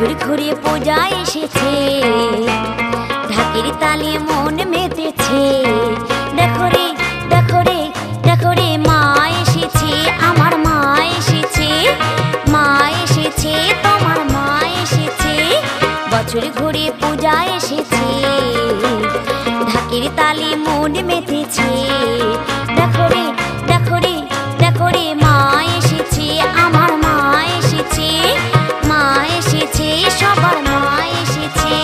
বছর ঘুরে পূজা এসেছে, ঢাকের তালে মন মেতেছে। দেখো রে দেখো রে দেখো রে, মা এসেছে, আমার মা এসেছে, মা এসেছে, তোমার মা এসেছে। বছর ঘুরে পূজা এসেছে, ঢাকের তালে মন মেতেছে। দেখো রে দেখো রে দেখো রে, মা এসেছে, আমার মা এসেছে, মা এসেছে, সবার মা এসেছে।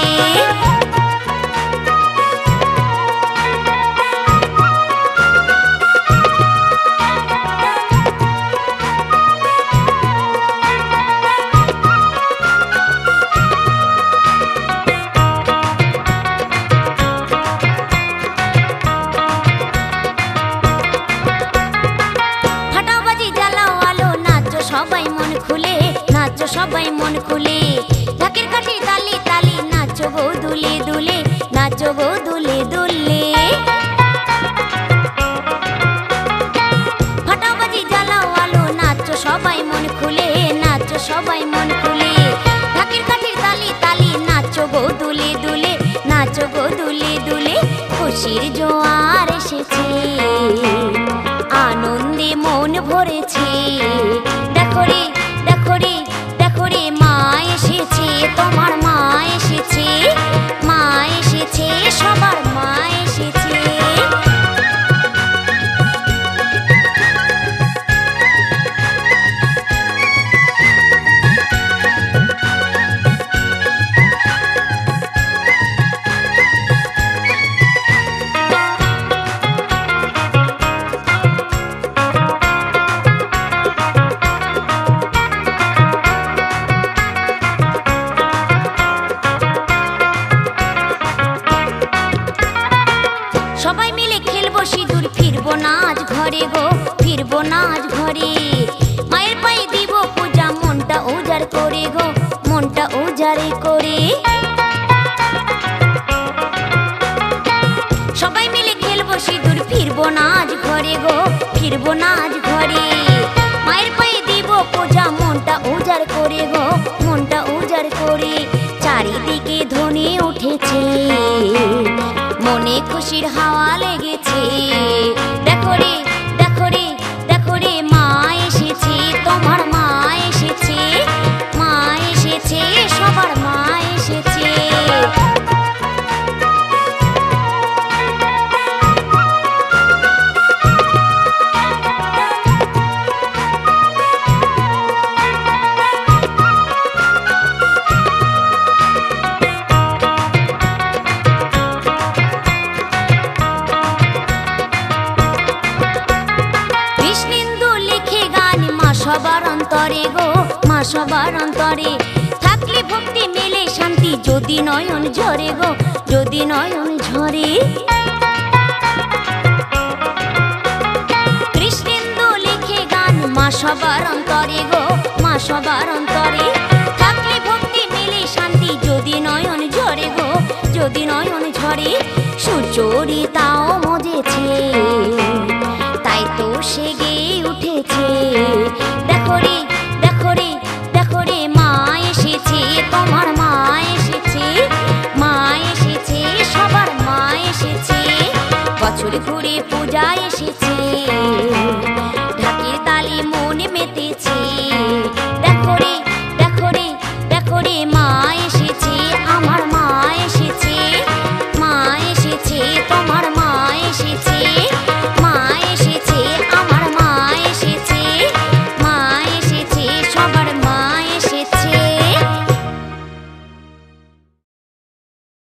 সবাই মন খুলে নাচো, সবাই মন খুলে, ঢাকের কাঠি তালি তালি নাচো গো দুলে দুলে, নাচো গো দুলে দুলে। ফাটাবাজি জ্বালাও আলো, নাচো সবাই মন খুলে, নাচো সবাই মন খুলে, ঢাকের কাঠির তালি তালি নাচো গো দুলে দুলে, নাচো গো দুলে দুলে। খুশির জোয়ার এসেছে, আনন্দে মন ভরেছে। দেখো রে দেখো রে দেখো রে, মা এসেছে, তোমার মা এসেছে, মা এসেছে, সবার মা এসেছে। সবাই মিলে খেলবো সিঁদুর, ফিরবো না আজ ঘরে গো, ফিরবো না আজ ঘরে। মায়ের পায়ে দিব পূজা, মনটা উজাড় করে গো, মনটা উজাড়ে করে। সবাই মিলে খেলবো সিঁদুর, ফিরবো না আজ ঘরে গো, ফিরবো না আজ ঘরে। মায়ের পায়ে দিব পূজা, মনটা উজাড় করে গো, মনটা উজাড় করে। চারিদিকে ধ্বনি উঠেছে, মনে খুশির হাওয়া লেগেছে। দেখো রে দেখো রে দেখো রে, মা এসেছে, তোমার মা এসেছে, মা এসেছে, সবার মা এসেছে। সবার অন্তরে গো, মা সবার অন্তরে, থাকলে ভক্তি মেলে শান্তি, যদি নয়ন ঝরে গো, যদি নয়ন ঝরে। কৃষ্ণেন্দু লিখে গান, মা সবার অন্তরে গো, মা সবার অন্তরে, থাকলে ভক্তি মেলে শান্তি, যদি নয়ন ঝরে গো, যদি নয়ন ঝরে। সুচরিতাও মজেছে, তাই তো সে গেয়ে উঠেছে। দেখো রে দেখো রে দেখো রে, মা এসেছে, তোমার মা এসেছে, মা এসেছে, সবার মা এসেছে। বছর ঘুরে পূজা এসেছে।